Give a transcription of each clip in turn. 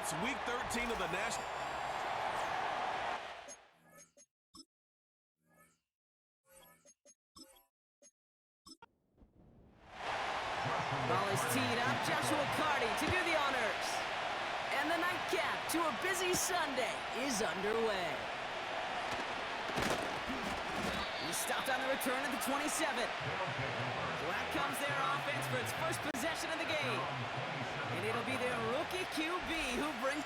It's week 13 of the national. Ball is teed up. Joshua Carty to do the honors. And the nightcap to a busy Sunday is underway. He stopped on the return at the 27. So out comes their offense for its first possession of the game. And it'll be their rookie QB who brings...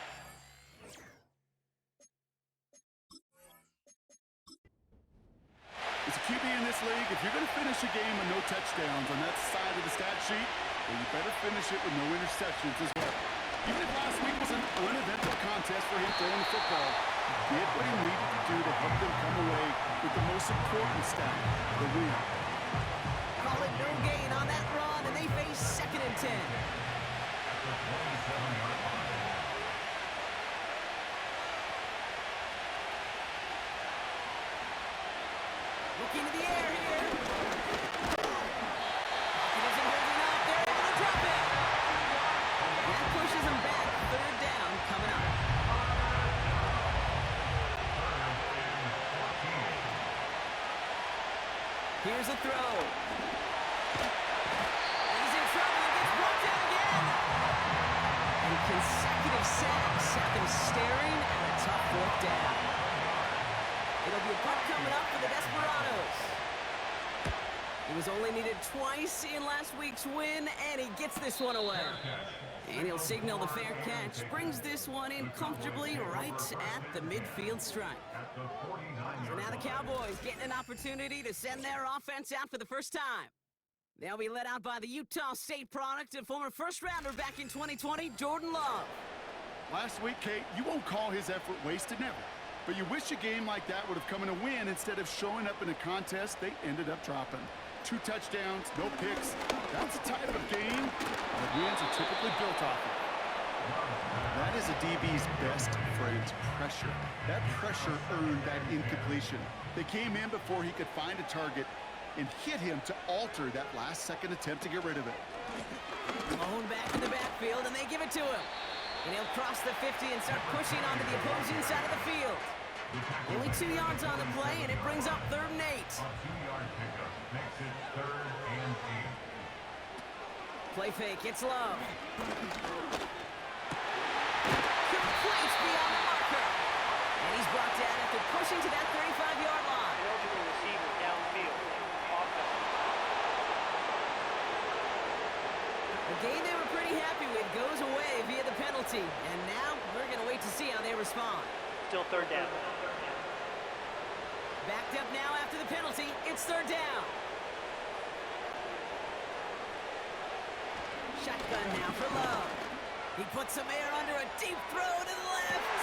As a QB in this league, if you're going to finish a game with no touchdowns on that side of the stat sheet, then you better finish it with no interceptions as well. Even if last week was an uneventful contest for him throwing the football, he did what he needed to do to help them come away with the most important stat, the win. Call it no gain on that run, and they face 2nd and 10. Looking to the air here. Pocket isn't holding up. They're able to drop it. That pushes him back. 3rd down coming up. Here's a throw. He's in trouble and gets brought down again. And consecutive sacks have him staring at a tough 4th down. It'll be a punt coming up for the Desperados. He was only needed twice in last week's win, and he gets this one away. And he'll signal the fair catch. Brings this one in comfortably right at the midfield stripe. So now the Cowboys getting an opportunity to send their offense out for the first time. They'll be led out by the Utah State product and former first-rounder back in 2020, Jordan Love. Last week, Kate, you won't call his effort wasted, never. But you wish a game like that would have come in a win instead of showing up in a contest they ended up dropping. 2 touchdowns, no picks. That's the type of game that wins are typically built off of. That is a DB's best friend, pressure. That pressure earned that incompletion. They came in before he could find a target and hit him to alter that last-second attempt to get rid of it. Blown back in the backfield, and they give it to him. And he'll cross the 50 and start pushing onto the opposing side of the field. Only 2 yards on the play, and it brings up 3rd and 8. Makes it 3rd and 8. Play fake, it's Love. Complete beyond the marker. And he's brought down after pushing to that 35-yard line. Eligible receiver downfield. The game they were pretty happy with goes away via the penalty. And now we're going to wait to see how they respond. Still 3rd down. Backed up now after the penalty. It's 3rd down. Shotgun now for Love. He puts some air under a deep throw to the left.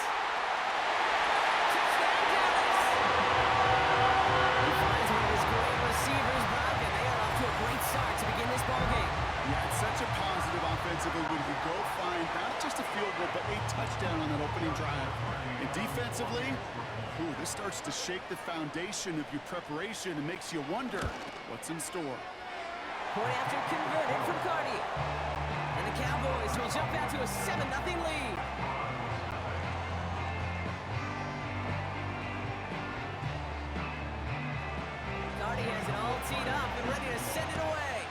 Touchdown, Dallas. He finds one of his great receivers, Brock, and they are off to a great start to begin this ballgame. Yeah, it's such a positive offensively when you go find not just a field goal, but a touchdown on that opening drive. And defensively, this starts to shake the foundation of your preparation and makes you wonder what's in store. Point after converted from Carty. And the Cowboys will jump out to a 7-0 lead. Carty has it all teed up and ready to send it away.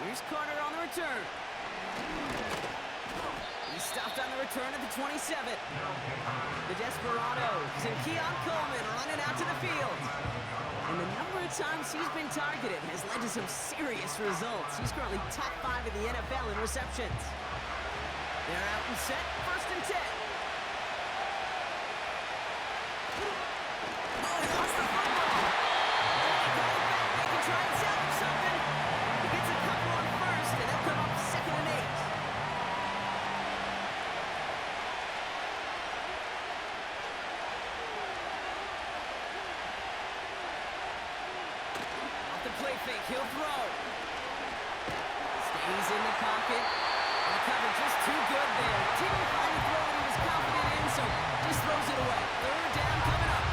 Here's Carter on the return. He stopped on the return at the 27. The Desperados and Keon Coleman running out to the field. And the number of times he's been targeted has led to some serious results. He's currently top 5 in the NFL in receptions. They're out and set, 1st and 10. Oh, he lost the football. They can try and salvage something. He gets a couple on 1st, and they'll come up 2nd and 8. Play fake, he'll throw. Stays in the pocket. And the cover just too good there. Didn't find a throw that he was confident in, so just throws it away. 3rd down coming up.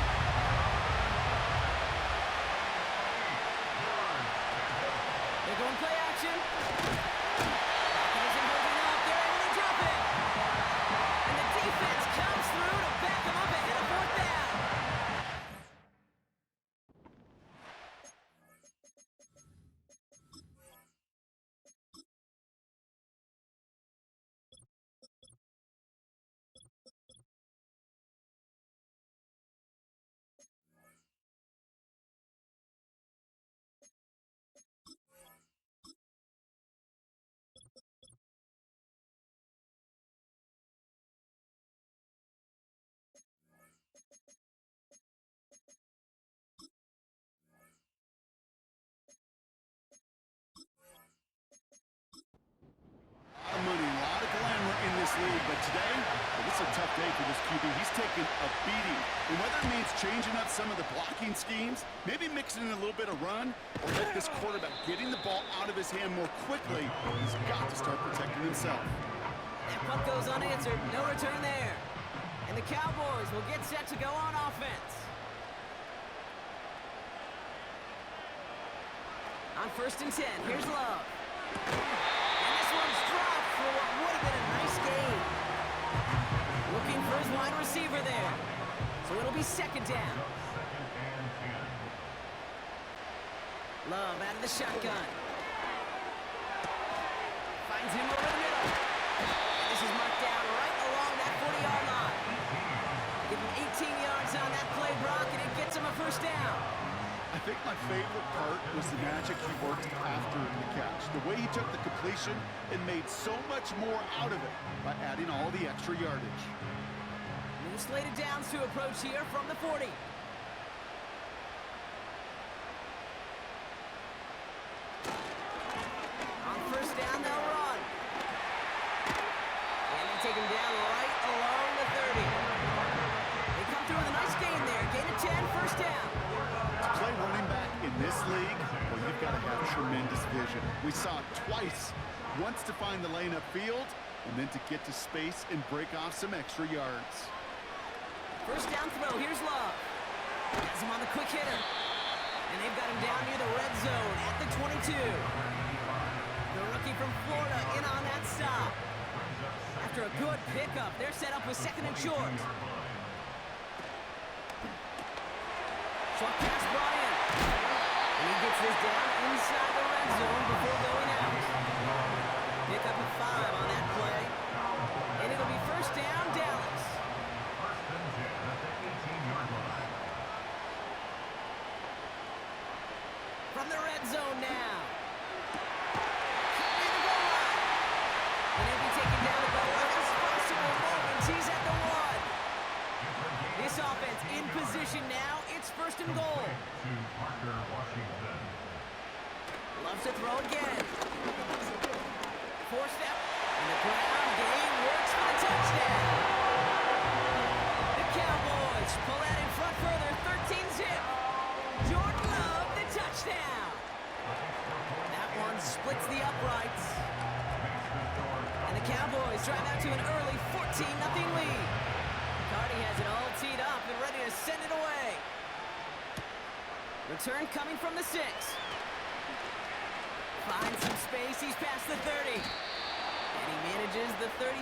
They're going play action. He isn't holding league, but today, well, this is a tough day for this QB. He's taken a beating. And whether it means changing up some of the blocking schemes, maybe mixing in a little bit of run, or let this quarterback getting the ball out of his hand more quickly, he's got to start protecting himself. That punt goes unanswered. No return there. And the Cowboys will get set to go on offense. On 1st and 10, here's Love. And this one's dropped for what would have been a nice gain. Looking for his wide receiver there. So it'll be 2nd down. Love out of the shotgun. Finds him over the middle. And this is marked down right along that 40-yard line. Give him 18 yards on that play, Brock, and it gets him a 1st down. I think my favorite part was the magic he worked after the catch. The way he took the completion and made so much more out of it by adding all the extra yardage. New slated downs to approach here from the 40. On 1st down, they'll run. And they take him down right along the 30. They come through with a nice gain there. Gain of 10, 1st down. To play running back in this league, well, you've got to have tremendous vision. We saw it twice. Once to find the lane upfield, and then to get to space and break off some extra yards. 1st down throw. Here's Love. Has him on the quick hitter. And they've got him down near the red zone at the 22. The rookie from Florida in on that stop. After a good pickup, they're set up with 2nd and short. Short pass brought in. And he gets this down inside the red zone before going out. Pick up a 5 on that play. And it'll be 1st down, Dallas. From the red zone now. Near the goal line. And he'll be taken down at the last possible moment. He's at the 1. This offense in position now. It's 1st and goal. Loves to throw again. 4-step. And the ground game works for the touchdown. The Cowboys pull out in front further. 13-zip. Jordan Love, the touchdown. That one splits the uprights. And the Cowboys drive out to an early 14-0 lead. Cardi has it all teed up and ready to send it away. Return coming from the 6. Finds some space, he's past the 30. And he manages the 35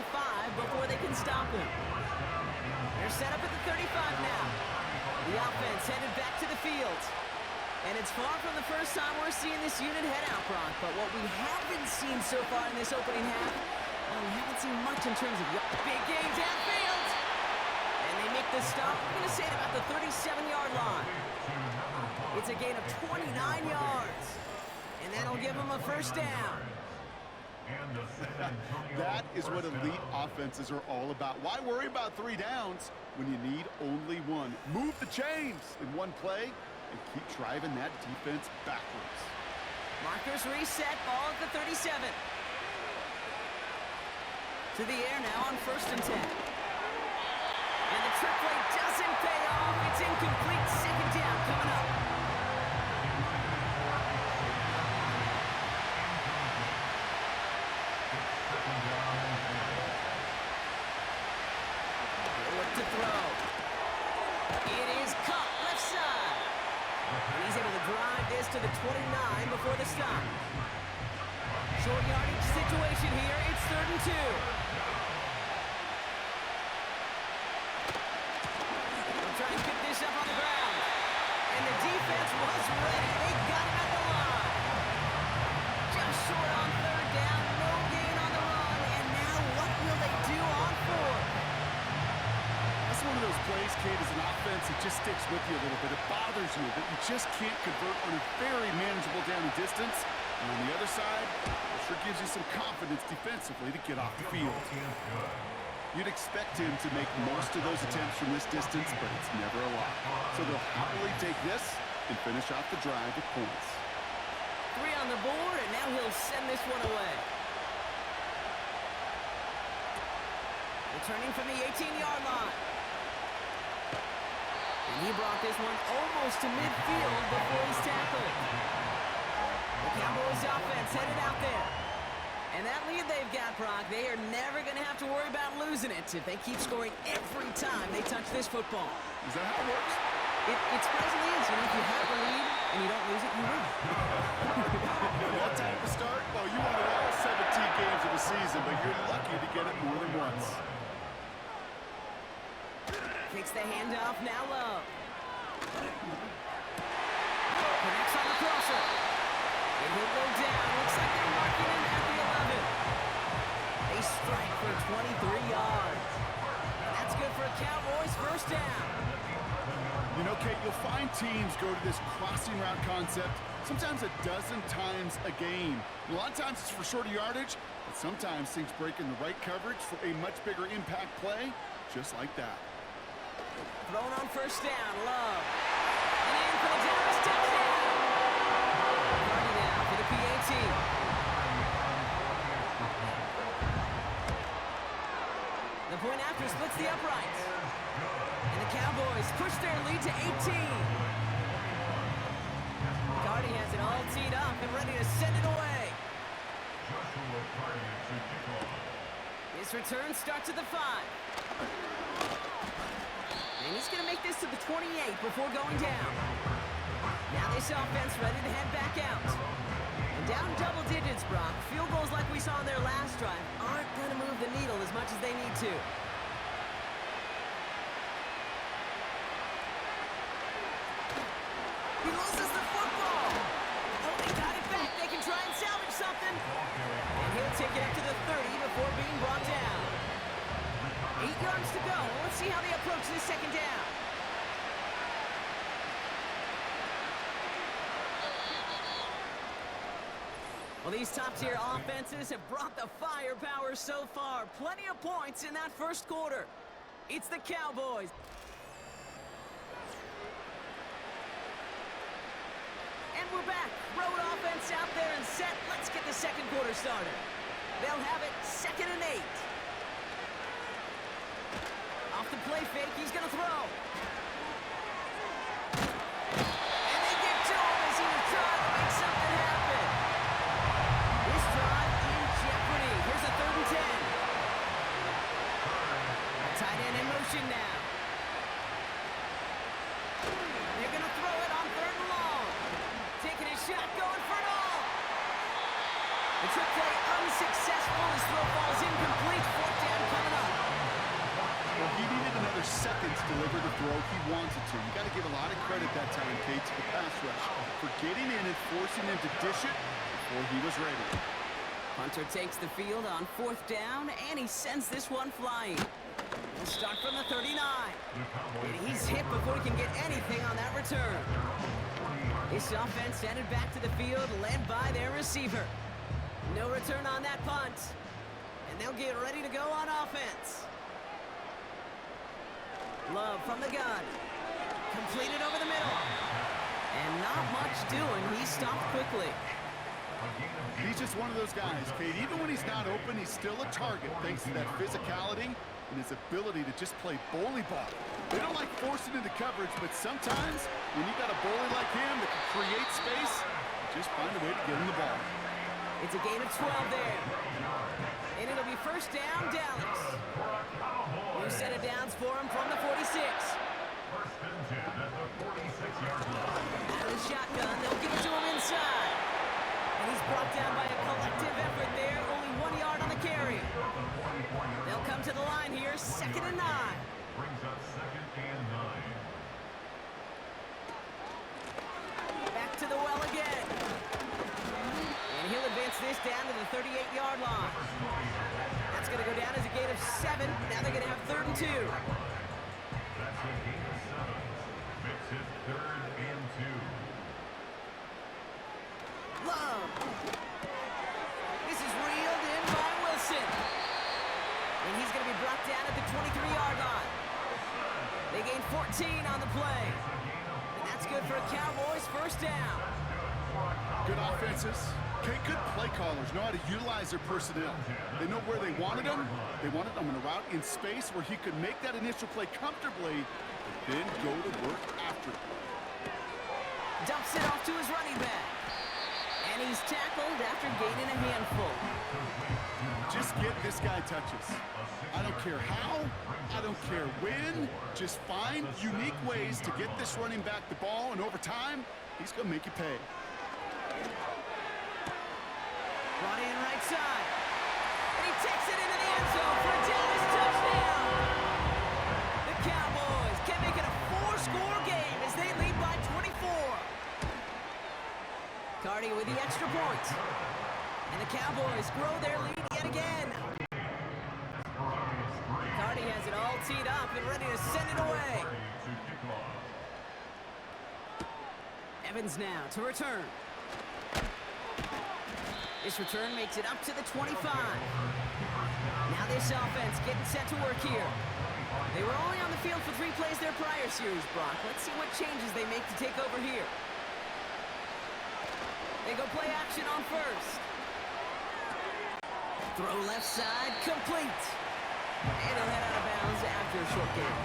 before they can stop him. They're set up at the 35 now. The offense headed back to the field. And it's far from the first time we're seeing this unit head out, Brock. But what we haven't seen so far in this opening half, well, we haven't seen much in terms of big game downfield. And they make the stop, we're going to say at about the 37-yard line. It's a gain of 29 yards. And that'll give them a 1st down. That is what elite offenses are all about. Why worry about 3 downs when you need only 1? Move the chains in one play and keep driving that defense backwards. Markers reset, ball at the 37. To the air now on 1st and 10. And the trick play doesn't pay off. It's incomplete. 2nd down coming up. Look to throw. It is caught left side. And he's able to drive this to the 29 before the stop. Short yardage situation here. It's 3rd and 2. They'll try and pick this up on the ground. And the defense was ready. They got him at the line. Just short on 3rd down. No gain on the run. And now what will they do on 4th? That's one of those plays, Kate, as an offense, it just sticks with you a little bit. It bothers you that you just can't convert on a very manageable down and distance. And on the other side, it sure gives you some confidence defensively to get off the field. You'd expect him to make most of those attempts from this distance, but it's never a lot. So they'll happily take this and finish off the drive with points. 3 on the board, and now he'll send this one away. Returning from the 18-yard line. And he brought this one almost to midfield before he's tackled. The Cowboys offense headed out there. And that lead they've got, Brock, they are never going to have to worry about losing it if they keep scoring every time they touch this football. Is that how it works? It surprisingly is. You know, if you have the lead and you don't lose it, you win. That type of start? Well, you won it all 17 games of the season, but you're lucky to get it more than once. Kicks the handoff, now Love. Connects on the crosser. And he'll go down. Looks like they're marking him at the 11. They strike for 23 yards. And that's good for a Cowboys first down. You know, Kate, you'll find teams go to this crossing route concept sometimes a dozen times a game. A lot of times it's for shorter yardage, but sometimes things break in the right coverage for a much bigger impact play, just like that. Thrown on first down, Love. And in for the Dallas touchdown. Party now for the PAT. The point after splits the uprights. And the Cowboys push their lead to 18. Cardi has it all teed up and ready to send it away. His return starts at the 5. And he's going to make this to the 28 before going down. Now this offense ready to head back out. And down double digits, Brock. Field goals like we saw in their last drive aren't going to move the needle as much as they need to. He loses the football. Oh, they got it back. They can try and salvage something. And he'll take it up to the 30 before being brought down. 8 yards to go. Let's see how they approach this second down. Well, these top-tier offenses have brought the firepower so far. Plenty of points in that first quarter. It's the Cowboys. And we're back. Road offense out there and set. Let's get the second quarter started. They'll have it 2nd and 8. Off the play fake, he's going to throw. And they get to him as he was trying to make something happen. This drive in jeopardy. Here's a 3rd and 10. A tight end in motion now. They're going to throw it on 3rd and long. Taking a shot, going for it all. The trick play unsuccessful. His throw falls incomplete. 4th down coming up. Well, he needed another second to deliver the throw he wanted to. You got to give a lot of credit that time, Kate, to the pass rush for getting in and forcing him to dish it before he was ready. Punter takes the field on 4th down, and he sends this one flying. He'll start from the 39. And he's hit before he can get anything on that return. This offense headed back to the field, led by their receiver. No return on that punt. And they'll get ready to go on offense. Love from the gun. Completed over the middle. And not much doing. He stopped quickly. He's just one of those guys, Kate. Even when he's not open, he's still a target thanks to that physicality and his ability to just play bully ball. They don't like forcing into coverage, but sometimes when you got a bully like him that can create space, just find a way to get him the ball. It's a gain of 12 there. And it'll be first down, Dallas. New set of downs for him from the 46. First and 10 at the 46-yard line. Out of the shotgun, they'll give it to him inside. And he's brought down by a collective effort there. Only 1 yard on the carry. They'll come to the line here, 2nd and 9. Brings up 2nd and 9. Back to the well again. And he'll advance this down to the 38-yard line. That's going to go down as a gain of 7. Now they're going to have 3rd and 2. That's a gain of 7. Makes it 3rd and 2. Love. This is reeled in by Wilson. And he's going to be brought down at the 23-yard line. They gain 14 on the play. And that's good for a Cowboys first down. Good offenses, Okay, good play callers know how to utilize their personnel. They know where they wanted them. They wanted them on a route in space where he could make that initial play comfortably, but then go to work after it. Dumps it off to his running back. And he's tackled after gaining a handful. Just get this guy touches. I don't care how, I don't care when. Just find unique ways to get this running back the ball, and over time, he's going to make you pay. Brought in right side. And he takes it into the end zone for a Dallas touchdown. The Cowboys can make it a 4-score game as they lead by 24. Cardi with the extra point. And the Cowboys grow their lead yet again. Cardi has it all teed up and ready to send it away. Evans now to return. This return makes it up to the 25. Now this offense getting set to work here. They were only on the field for 3 plays their prior series, Brock. Let's see what changes they make to take over here. They go play action on first. Throw left side, complete. And he'll head out of bounds after a short gain.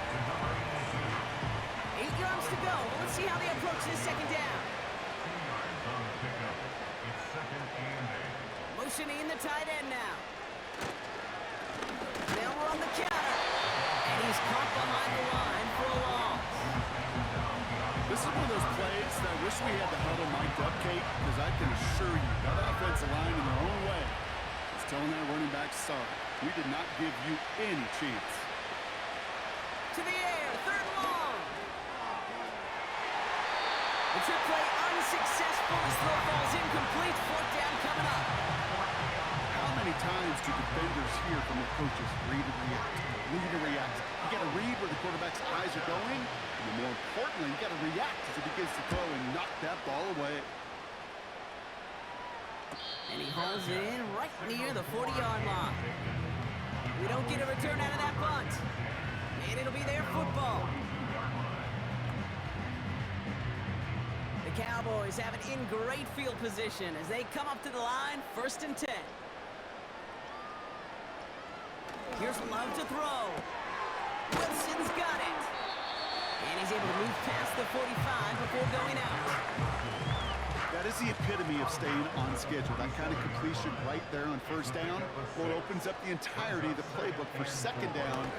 8 yards to go. Let's see how they approach this second down. Motioning the tight end now. Now we're on the counter. And he's caught behind the line for a loss. This is one of those plays that I wish we had the huddle mic'd up, Kate, because I can assure you that offensive line in their own way is telling that running back, sorry, we did not give you any chance. To the air, 3rd and long. The trick play unsuccessful. His throw falls incomplete. 4th down coming up. How many times do defenders hear from their coaches, read and react, read and react? You got to read where the quarterback's eyes are going, and more importantly, you got to react as he begins to throw and knock that ball away. And he hauls in right near the 40-yard line. We don't get a return out of that punt. And it'll be their football. The Cowboys have it in great field position as they come up to the line, 1st and 10. Here's Love to throw. Wilson's got it. And he's able to move past the 45 before going out. That is the epitome of staying on schedule. That kind of completion right there on 1st down. Well, it opens up the entirety of the playbook for 2nd down.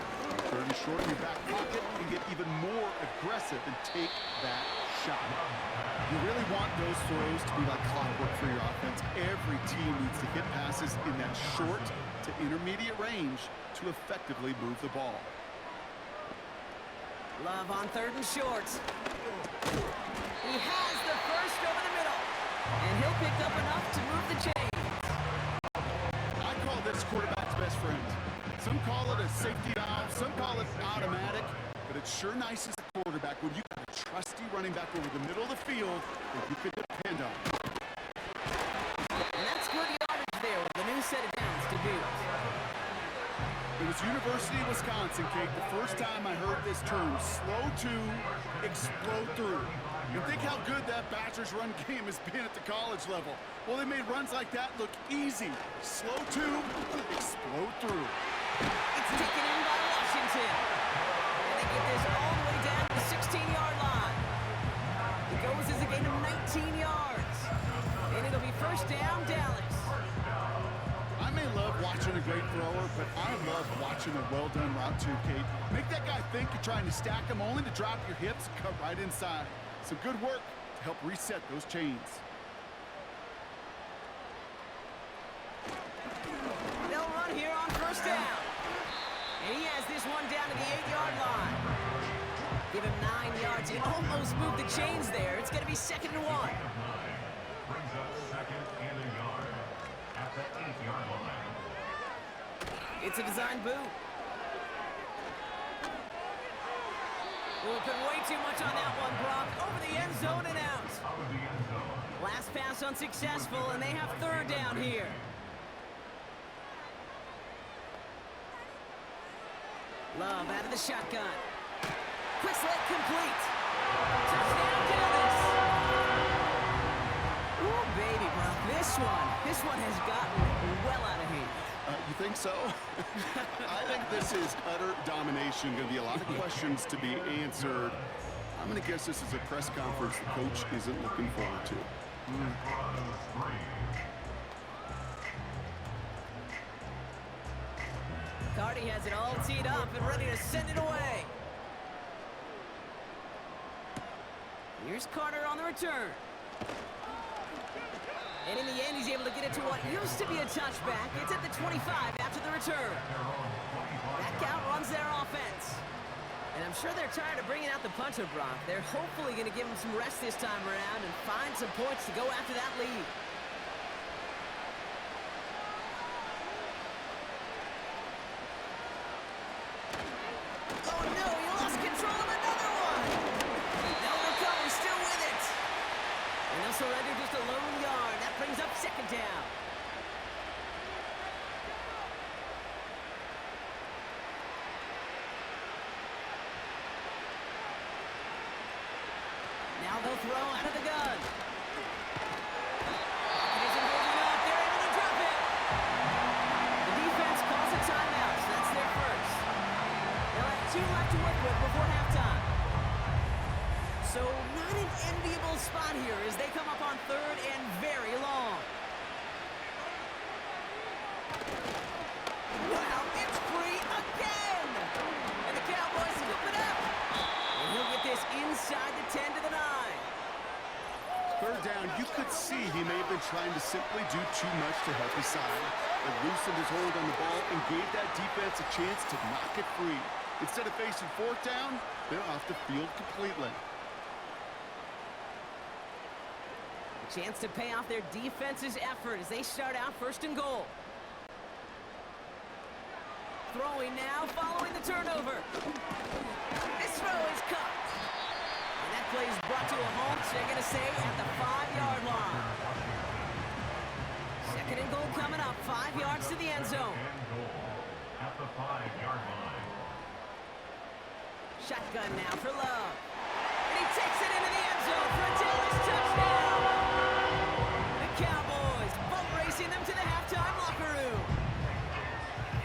3rd and short in your back pocket and get even more aggressive and take that shot. You really want those throws to be like clockwork for your offense. Every team needs to hit passes in that short to intermediate range to effectively move the ball. Love on 3rd and short. He has the first over the middle. And he'll pick up enough to move the chains. I call this quarterback's best friend. Some call it a safety valve, some call it automatic, but it's sure nice as a quarterback when you got a trusty running back over the middle of the field that you can depend on. And that's good yardage there with the new set of downs to boot. It was University of Wisconsin, Kate, the first time I heard this term, slow to explode through. And think how good that Badgers run game has been at the college level. Well, they made runs like that look easy. Slow to explode through. It's taken in by Washington. And they get this all the way down to the 16-yard line. It goes as a gain of 19 yards. And it'll be 1st down, Dallas. I may love watching a great thrower, but I love watching a well-done route too, Kate. Make that guy think you're trying to stack him only to drop your hips and cut right inside. Some good work to help reset those chains. They'll run here on 1st down. And he has this one down to the 8-yard line. Give him 9 yards. He almost moved the chains there. It's going to be 2nd and 1. Brings up 2nd and a yard at the 8-yard line. It's a design boot. We'll put way too much on that one, Brock. Over the end zone and out. Last pass unsuccessful, and they have 3rd down here. Love out of the shotgun. Quick slant complete. Touchdown, Dallas. Ooh, baby, Brock. This one has gotten well out of hand. You think so? I think this is utter domination. Going to be a lot of questions to be answered. I'm going to guess this is a press conference the coach isn't looking forward to. Carty has it all teed up and ready to send it away. Here's Carter on the return. And in the end, he's able to get it to what used to be a touchback. It's at the 25 after the return. That count runs their offense. And I'm sure they're tired of bringing out the punter, Brock. They're hopefully going to give him some rest this time around and find some points to go after that lead. Oh, no, he lost control of another one. They'll recover, still with it. And they'll surrender just a lone yard. That brings up second down. Now they'll throw out of the gun. It isn't holding up. They're able to drop it. The defense calls a timeout, so that's their first. They'll have 2 left to work with before halftime. So not an enviable spot here as they come up on 3rd and very long. Wow, it's free again! And the Cowboys scoop it up. And he'll get this inside the 10 to the 9. 3rd down, you could see he may have been trying to simply do too much to help his side. It loosened his hold on the ball and gave that defense a chance to knock it free. Instead of facing 4th down, they're off the field completely. A chance to pay off their defense's effort as they start out 1st and goal. Throwing now, following the turnover. This throw is caught. And that play is brought to a halt, so they're going to say at the 5-yard line. 2nd and goal coming up, 5 yards to the end zone. At the 5-yard line. Shotgun now for Love. And he takes it into the end zone for a Dallas touchdown. The Cowboys boat racing them to the halftime locker room.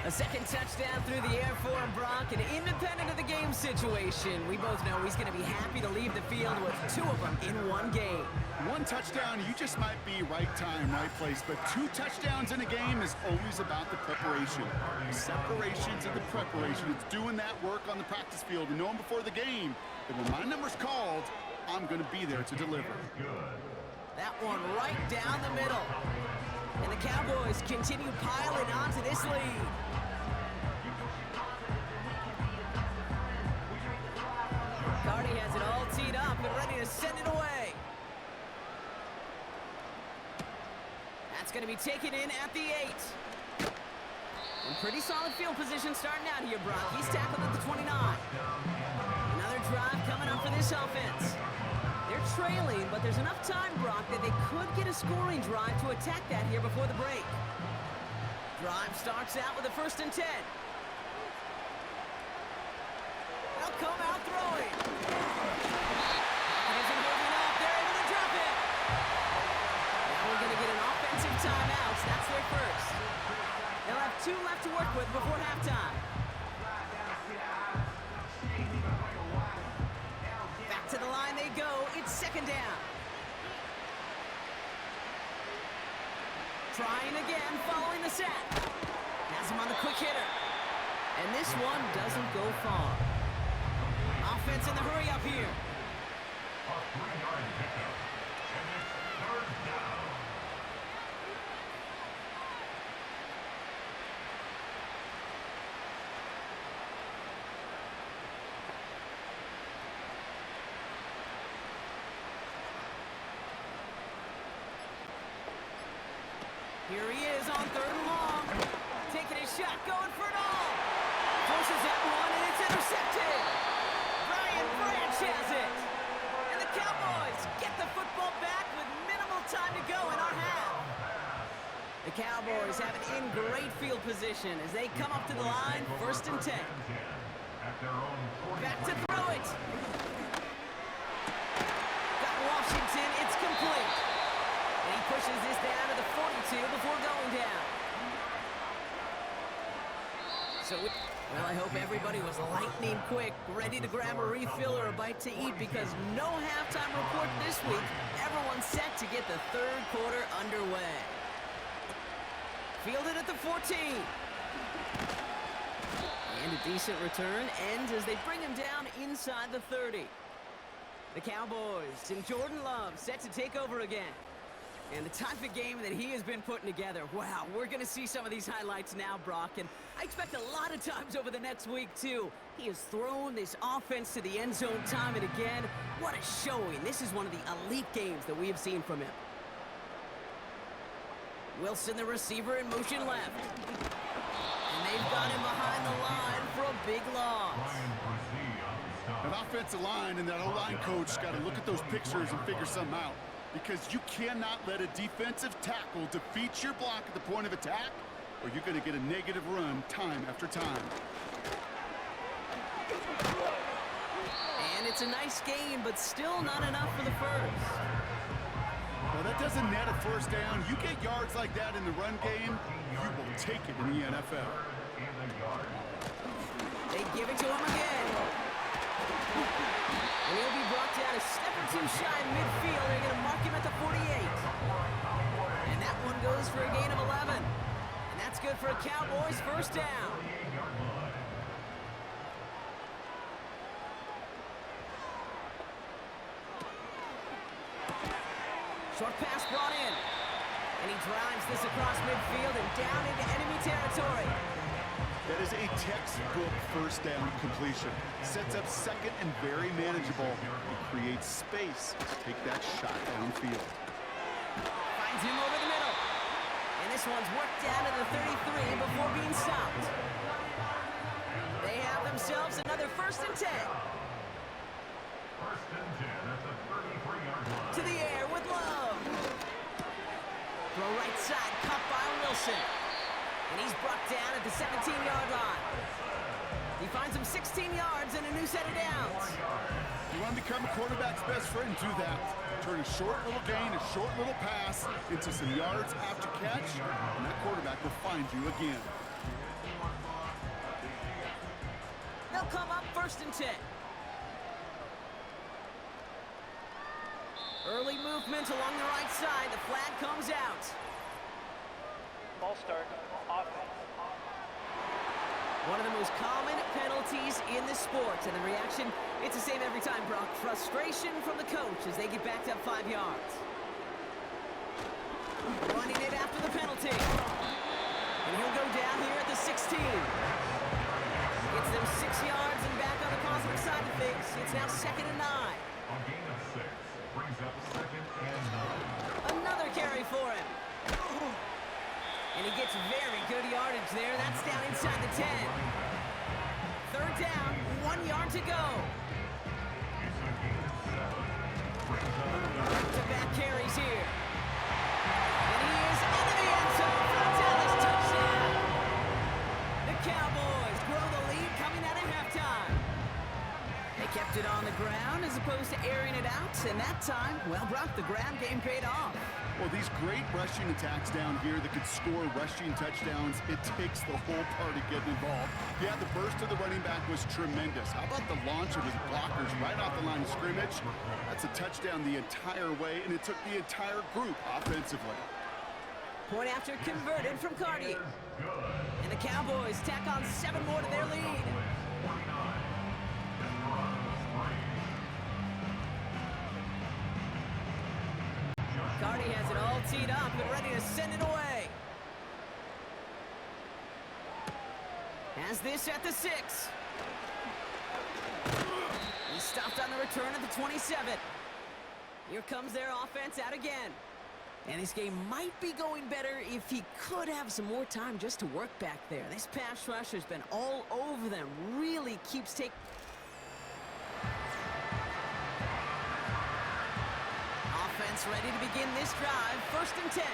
A second touchdown through the air for him, Brock, and independent of the game situation, we both know he's going to be happy to leave the field with 2 of them in one game. 1 touchdown, you just might be right time, right place, but 2 touchdowns in a game is always about the preparation. The separations and the preparation. It's doing that work on the practice field and knowing before the game that when my number's called, I'm going to be there to deliver. That one right down the middle. And the Cowboys continue piling onto this lead. Carty has it all teed up and ready to send it away. That's going to be taken in at the 8. And pretty solid field position starting out here, Brock. He's tackled at the 29. Another drive coming up for this offense. They're trailing, but there's enough time, Brock, that they could get a scoring drive to attack that here before the break. Drive starts out with a 1st and 10. They'll come out throwing. It isn't moving up. They're able to drop it. Now we're going to get an offensive timeout. That's their first. They'll have 2 left to work with before halftime. Back to the line they go. It's 2nd down. Trying again, following the sack. Has him on the quick hitter. And this one doesn't go far. Offense in the hurry up here. A 3-yard pickup. And it's 3rd down. Here he is on 3rd and long. Taking his shot, going for it all. Forces that one, and it's intercepted. Brian Branch has it. And the Cowboys get the football back with minimal time to go in our half. The Cowboys have it in great field position as they come up to the line, 1st and 10. Back to throw it. Got Washington, it's complete. And he pushes this down to the hope everybody was lightning quick, ready to grab a refill or a bite to eat because no halftime report this week. Everyone's set to get the third quarter underway. Fielded at the 14. And a decent return ends as they bring him down inside the 30. The Cowboys and Jordan Love set to take over again. And the type of game that he has been putting together, wow, we're going to see some of these highlights now, Brock, and I expect a lot of times over the next week, too. He has thrown this offense to the end zone time and again. What a showing. This is one of the elite games that we have seen from him. Wilson, the receiver, in motion left. And they've got him behind the line for a big loss. An offensive line and that O-line coach got to look at those pictures and figure something out. Because you cannot let a defensive tackle defeat your block at the point of attack, or you're going to get a negative run time after time. And it's a nice game, but still not enough for the first. Well, that doesn't net a first down. You get yards like that in the run game, you will take it in the NFL. They give it to him again. And he'll be brought down a step or two shy of midfield. They're going to mark him at the 48. And that one goes for a gain of 11. And that's good for a Cowboys first down. Short pass brought in. And he drives this across midfield and down into enemy territory. That is a textbook first down completion. Sets up second and very manageable. It creates space to take that shot downfield. Finds him over the middle. And this one's worked down to the 33 before being stopped. They have themselves another 1st and 10. 1st and 10 at the 33-yard line. To the air with Love. Throw right side, cut by Wilson. And he's brought down at the 17-yard line. He finds him 16 yards and a new set of downs. You want to become a quarterback's best friend, do that. Turn a short little gain, a short little pass into some yards after catch, and that quarterback will find you again. They'll come up 1st and 10. Early movement along the right side. The flag comes out. Ball start. Offense. One of the most common penalties in the sport, and the reaction, it's the same every time, Brock. Frustration from the coach as they get backed up 5 yards. Running it after the penalty. And he'll go down here at the 16. Gets them 6 yards and back on the positive side of things. It's now 2nd and 9. On gain of 6, brings up 2nd and 9. Another carry for him. And he gets very good yardage there. That's down inside the 10. 3rd down, 1 yard to go. It's a gain of 7. Brings up Back-to-back carries here. And he is into the end zone for a Dallas touchdown. The Cowboys grow the lead coming out of halftime. They kept it on the ground as opposed to airing it out. And that time, well, Brock, the ground game paid off. Well, these great rushing attacks down here that could score rushing touchdowns, it takes the whole party getting involved. Yeah, the burst of the running back was tremendous. How about the launch of his blockers right off the line of scrimmage? That's a touchdown the entire way, and it took the entire group offensively. Point after converted from Cardi. And the Cowboys tack on 7 more to their lead. 49. Cardi has it all teed up and ready to send it away. Has this at the 6. He stopped on the return at the 27. Here comes their offense out again. And this game might be going better if he could have some more time just to work back there. This pass rush has been all over them. Really keeps taking... Offense ready to begin this drive. 1st and 10.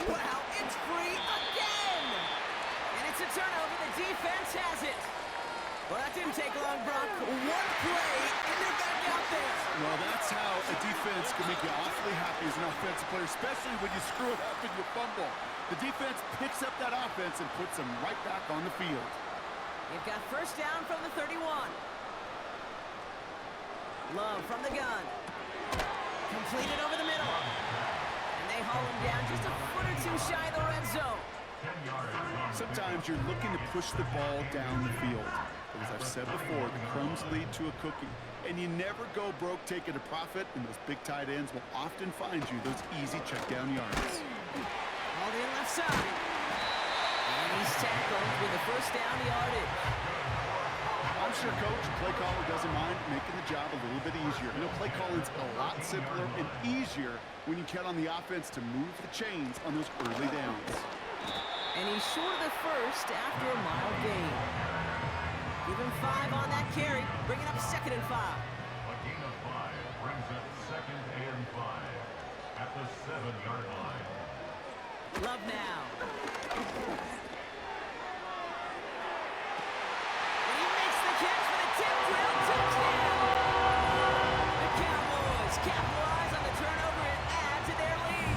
Wow, it's free again! And it's a turnover. The defense has it. Well, that didn't take long, Brock. One play, and they're back out there. Well, that's how a defense can make you awfully happy as an offensive player, especially when you screw it up and you fumble. The defense picks up that offense and puts them right back on the field. They've got first down from the 31. Love from the gun. Completed over the middle. And they haul him down just a foot or two shy of the red zone. Sometimes you're looking to push the ball down the field. But as I've said before, the crumbs lead to a cookie. And you never go broke taking a profit, and those big tight ends will often find you those easy check down yards. Hauled in left side. And he's tackled with the first down yardage. I'm sure coach, play caller doesn't mind making the job a little bit easier. You know, play calling's a lot simpler and easier when you count on the offense to move the chains on those early downs. And he's short of the first after a mild gain. Give him 5 on that carry, bringing up 2nd and 5. A gain of 5 brings up 2nd and 5 at the 7-yard line. Love now. And he makes the catch for the tip drill touchdown. The Cowboys capitalize on the turnover and add to their lead.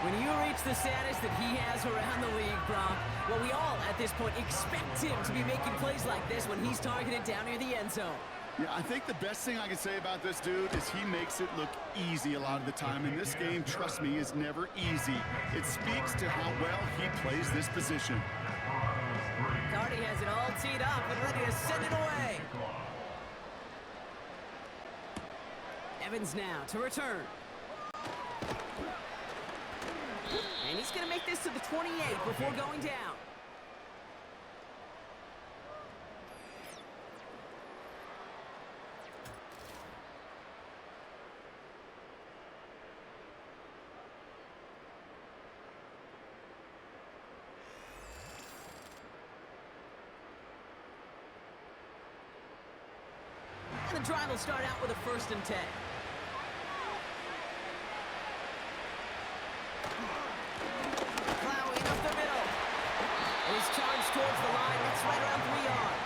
When you reach the status that he has around the league, Brock, well, we all at this point expect him to be making plays like this when he's targeted down near the end zone. Yeah, I think the best thing I can say about this dude is he makes it look easy a lot of the time. And this game, trust me, is never easy. It speaks to how well he plays this position. Cardi has it all teed up and ready to send it away. Evans now to return. And he's going to make this to the 28 before going down. And the drive will start out with a 1st and 10. Plowing up the middle. And he's charged towards the line. That's right around 3 yards.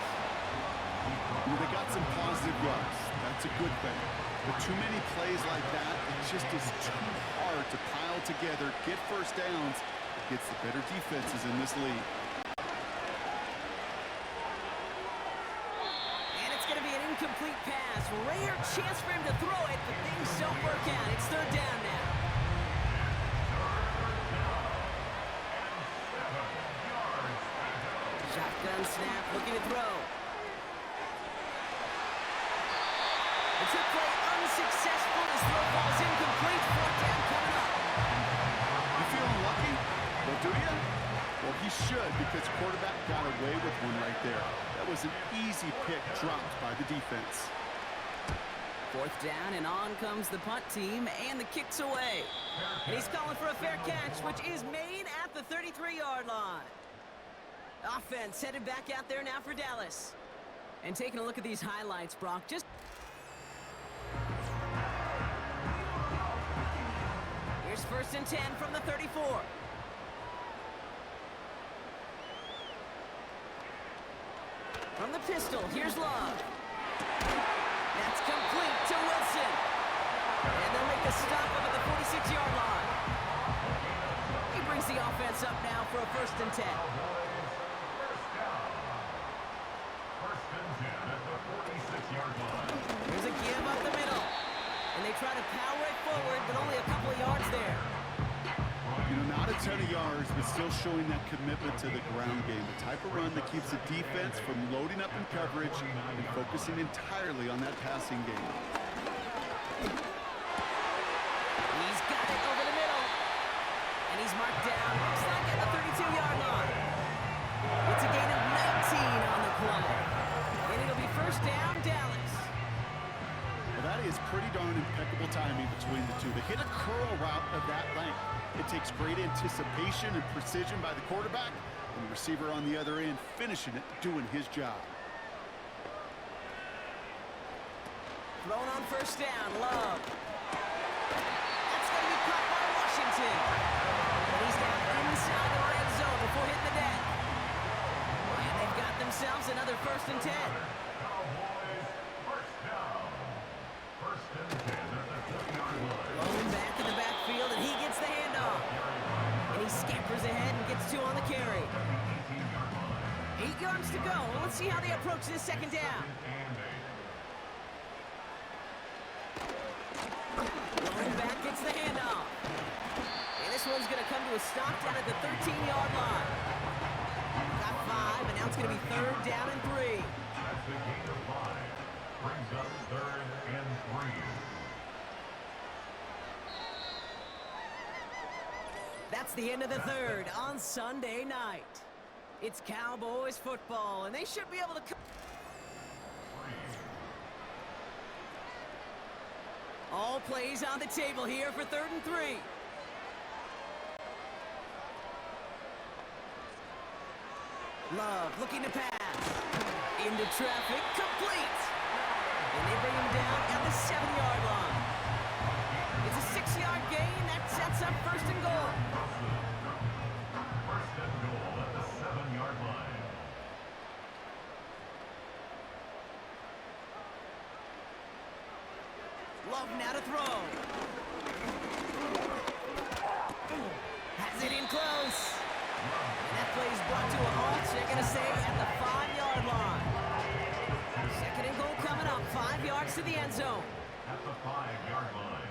Well, they got some positive yards. That's a good thing. But too many plays like that, it just is too hard to pile together, get first downs against the better defenses in this league. Incomplete pass. Rare chance for him to throw it, but things don't work out. It's 3rd down now. Shotgun snap, looking to throw. The trick play unsuccessful. His throw falls incomplete. 4th down coming up. You feeling lucky? Well, do you? Well, he should, because quarterback got away with one right there. That was an easy pick dropped by the defense. 4th down, and on comes the punt team, and the kick's away. And he's calling for a fair catch, which is made at the 33-yard line. Offense headed back out there now for Dallas. And taking a look at these highlights, Brock, just... Here's 1st and 10 from the 34. From the pistol, here's Love. That's complete to Wilson. And they'll make a stop up at the 46-yard line. He brings the offense up now for a 1st and 10. First and 10 at the 46-yard line. Here's a give up the middle. And they try to power it forward, but only a couple of yards there. You know, not a ton of yards, but still showing that commitment to the ground game. The type of run that keeps the defense from loading up in coverage and focusing entirely on that passing game. He's got it over the middle. And he's marked down, looks like at the 32-yard line. It's a gain of 19 on the play. And it'll be 1st down, Dallas. Well, that is pretty darn impeccable timing between the two. They hit a curl route of that length. It takes great anticipation and precision by the quarterback, and the receiver on the other end finishing it, doing his job. Thrown on 1st down, Love. That's going to be caught by Washington. And he's down inside the red zone before hitting the deck. And they've got themselves another first and 10. Cowboys, first down. First and 10 at the 20-yard line. Rolling back in the backfield, and he gets the handoff. And he scampers ahead and gets 2 on the carry. 18-yard line. 8 yards to go. Let's see how they approach this second down. And 8. Rolling back gets the handoff. And this one's going to come to a stop down at the 13-yard line. Got 5, and now it's going to be third down and 3. That's the gain of 5. Brings up third and 3. That's the end of the third on Sunday night. It's Cowboys football, and they should be able to... All plays on the table here for third and 3. Love looking to pass. Into traffic, complete. And they bring him down at the 7-yard line. It's a 6-yard gain. That sets up first and goal. First and goal at the 7-yard line. Love now to throw. Has it in close. And that play is brought to a halt. They're going to stay at the 5-yard line. Second and goal coming up. 5 yards to the end zone. At the 5-yard line.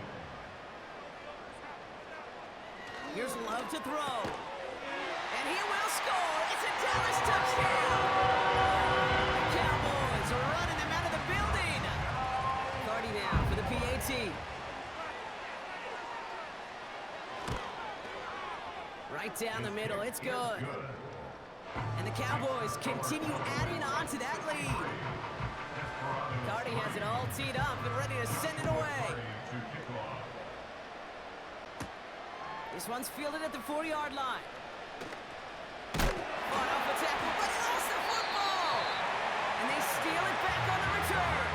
Here's Love to throw. And he will score. It's a Dallas touchdown. The Cowboys are running them out of the building. Cardi now for the PAT. Right down the middle. It's good. And the Cowboys continue adding on to that lead. Cardi has it all teed up and ready to send it away. This one's fielded at the 4-yard line. Fought off a tackle, but he lost the football! And they steal it back on the return.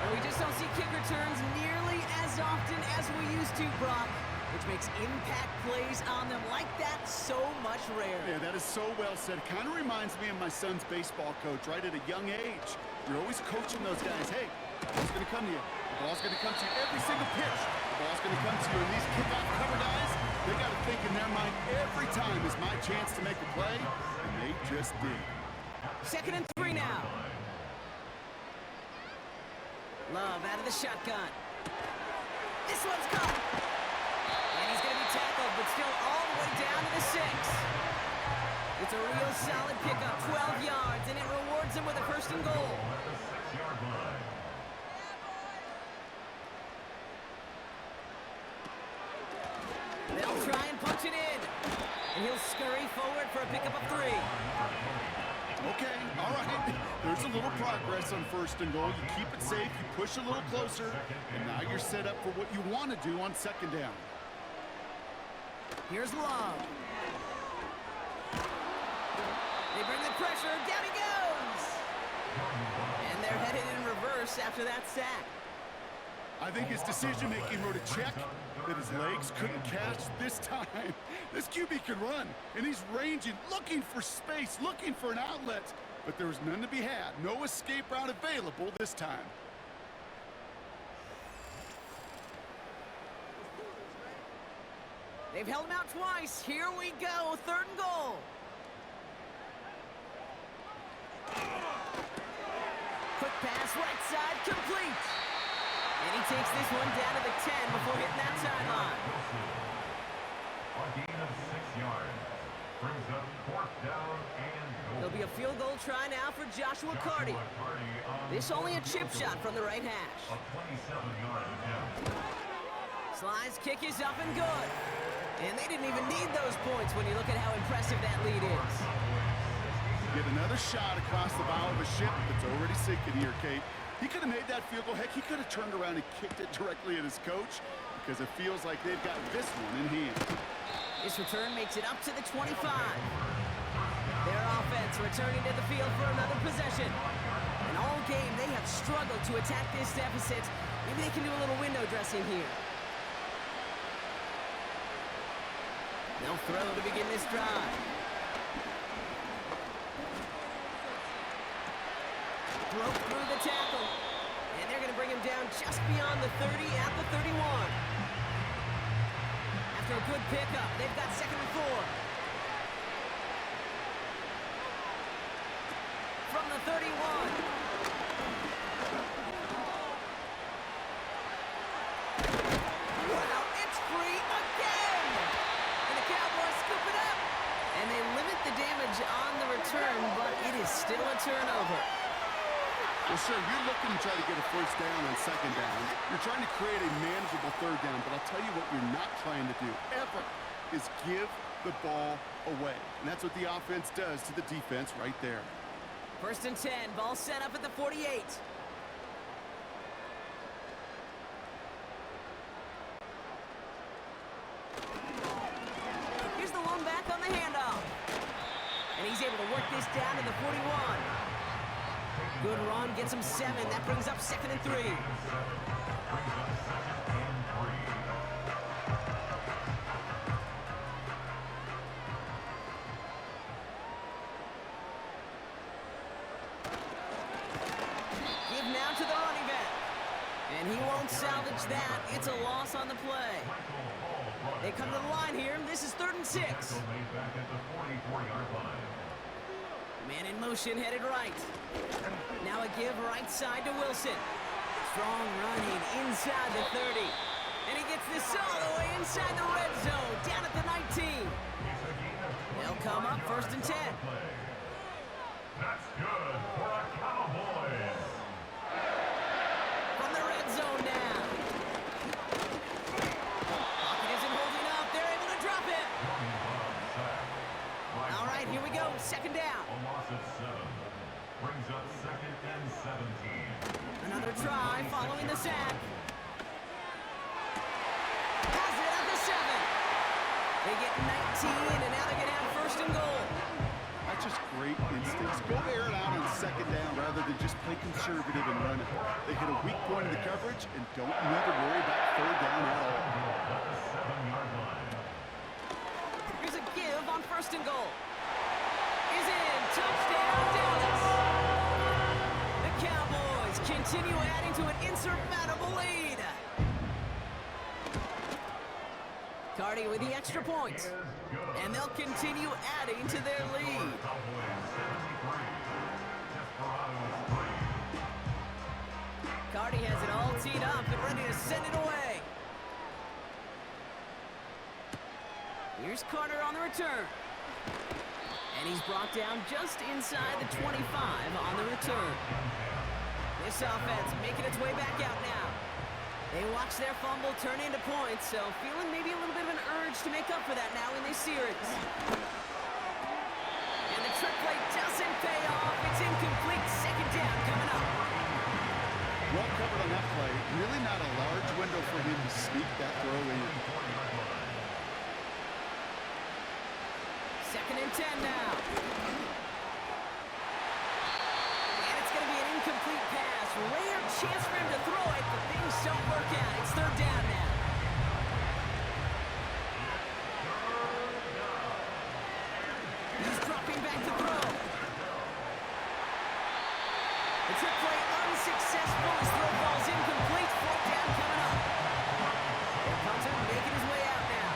And we just don't see kick returns nearly as often as we used to, Brock, which makes impact plays on them like that so much rarer. Yeah, that is so well said. It kind of reminds me of my son's baseball coach right at a young age. You're always coaching those guys. Hey, the ball's going to come to you. The ball's going to come to you every single pitch. The ball's going to come to you. And these kickoff cover guys, they got to think in their mind every time is my chance to make a play, and they just did. Second and 3 now. Love out of the shotgun. This one's caught. And he's going to be tackled, but still all the way down to the 6. It's a real solid pickup, 12 yards, and it rewards him with a first and goal. At the 6-yard line. They'll try and punch it in. And he'll scurry forward for a pickup of 3. Okay, all right. There's a little progress on first and goal. You keep it safe, you push a little closer, and now you're set up for what you want to do on second down. Here's Love. They bring the pressure. Down he goes. And they're headed in reverse after that sack. I think his decision-making wrote a check that his legs couldn't catch this time. This QB can run, and he's ranging, looking for space, looking for an outlet. But there was none to be had. No escape route available this time. They've held him out twice. Here we go. Third and goal. Quick pass, right side, complete. And he takes this one down to the 10 before hitting that sideline. A gain of 6 yards. Brings up fourth down and goal. There'll be a field goal try now for Joshua Cardi. This only a chip shot from the right hash. A 27-yard attempt. Slice kick is up and good. And they didn't even need those points when you look at how impressive that lead is. Get another shot across the bow of a ship that's already sinking here, Kate. He could have made that field goal. Heck, he could have turned around and kicked it directly at his coach because it feels like they've got this one in hand. This return makes it up to the 25. Their offense returning to the field for another possession. And all game, they have struggled to attack this deficit. Maybe they can do a little window dressing here. They'll throw to begin this drive. broke through the tackle. And they're going to bring him down just beyond the 30 at the 31. After a good pickup, they've got 2nd and 4. From the 31. Wow, it's free again! And the Cowboys scoop it up. And they limit the damage on the return, but it is still a turnover. Well, sure, you're looking to try to get a first down on 2nd down. You're trying to create a manageable 3rd down, but I'll tell you what you're not trying to do, ever, is give the ball away. And that's what the offense does to the defense right there. 1st and 10, ball set up at the 48. Here's the lone back on the handoff. And he's able to work this down to the 41. Good run, gets him 7. That brings up 2nd and 3. Give now to the running back. And he won't salvage that. It's a loss on the play. They come to the line here. This is 3rd and 6. Man in motion, headed right. Now a give right side to Wilson. Strong running inside the 30. And he gets this all the way inside the red zone, down at the 19. They'll come up 1st and 10. That's good for the Cowboys. From the red zone now. Pocket isn't holding up. They're able to drop it. All right, here we go. 2nd down. A loss of 7. Brings up 2nd and 17. Another try following the sack. Has it at the 7. They get 19, and now they're going to have 1st and goal. That's just great instincts. Go air it out on 2nd down rather than just play conservative and run it. They hit a weak point in the coverage and don't need to worry about 3rd down at all. At the 7-yard line. Here's a give on 1st and goal. Is in. Touchdown, Dallas. The Cowboys continue adding to an insurmountable lead. Cardi with the extra point. And they'll continue adding to their lead. Cardi has it all teed up and ready to send it away. Here's Carter on the return. And he's brought down just inside the 25 on the return. This offense making its way back out now. They watch their fumble turn into points, so feeling maybe a little bit of an urge to make up for that now in this series. And the trick play doesn't pay off. It's incomplete. 2nd down coming up. Well covered on that play. Really not a large window for him to sneak that throw in. 2nd and 10 now. And it's going to be an incomplete pass. Rare chance for him to throw it, but things don't work out. It's 3rd down now. He's dropping back to throw. The trick play unsuccessful. His throw ball's incomplete. 4th down coming up. And Punter making his way out now.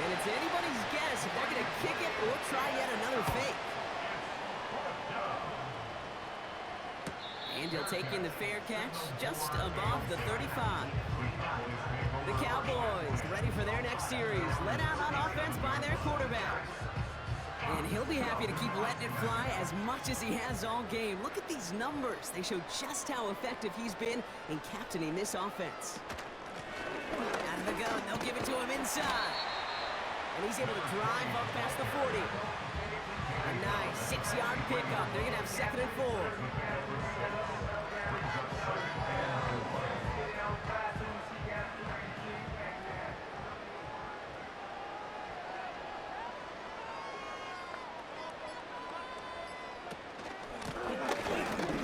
And it's anybody's guess if they're going to kick it or try yet another fake. And he'll take in the fair catch just above the 35. The Cowboys ready for their next series. Let out on offense by their quarterback. And he'll be happy to keep letting it fly as much as he has all game. Look at these numbers. They show just how effective he's been in captaining this offense. Out of the gun, they'll give it to him inside. And he's able to drive up past the 40. A nice 6-yard pickup. They're going to have 2nd and 4.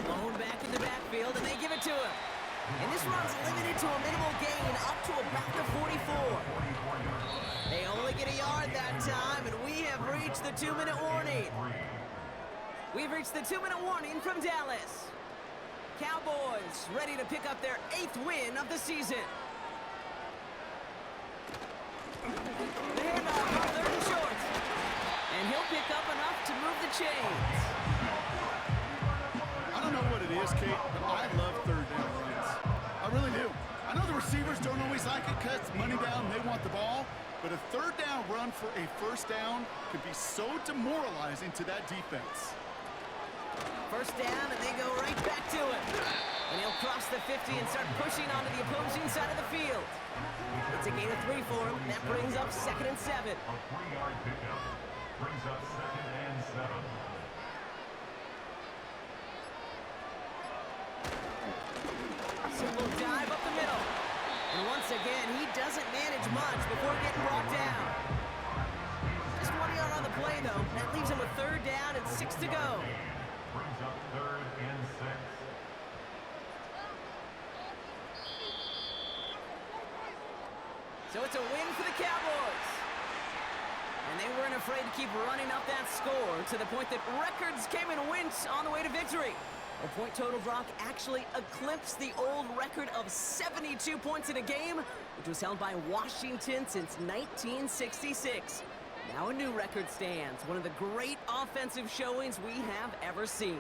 Blown back in the backfield, and they give it to him. And this run's limited to a minimal gain up to about the 44. They only get a yard that time, and we have reached the 2-minute warning. We've reached the 2-minute warning from Dallas. Cowboys ready to pick up their 8th win of the season. The handoff on 3rd and short. And he'll pick up enough to move the chains. I don't know what it is, Kate, but I love 3rd down runs. I really do. I know the receivers don't always like it because it's money down and they want the ball, but a 3rd down run for a 1st down can be so demoralizing to that defense. 1st down, and they go right back to it. And he'll cross the 50 and start pushing onto the opposing side of the field. It's a gain of 3 for him. That brings up 2nd and 7. A 3-yard pickup brings up 2nd and 7. Simple dive up the middle. And once again, he doesn't manage much before getting brought down. Just 1 yard on the play, though. That leaves him with 3rd down and 6 to go. Brings up 3rd and 6. So it's a win for the Cowboys. And they weren't afraid to keep running up that score to the point that records came and went on the way to victory. A point total block actually eclipsed the old record of 72 points in a game, which was held by Washington since 1966. Now a new record stands, one of the great offensive showings we have ever seen.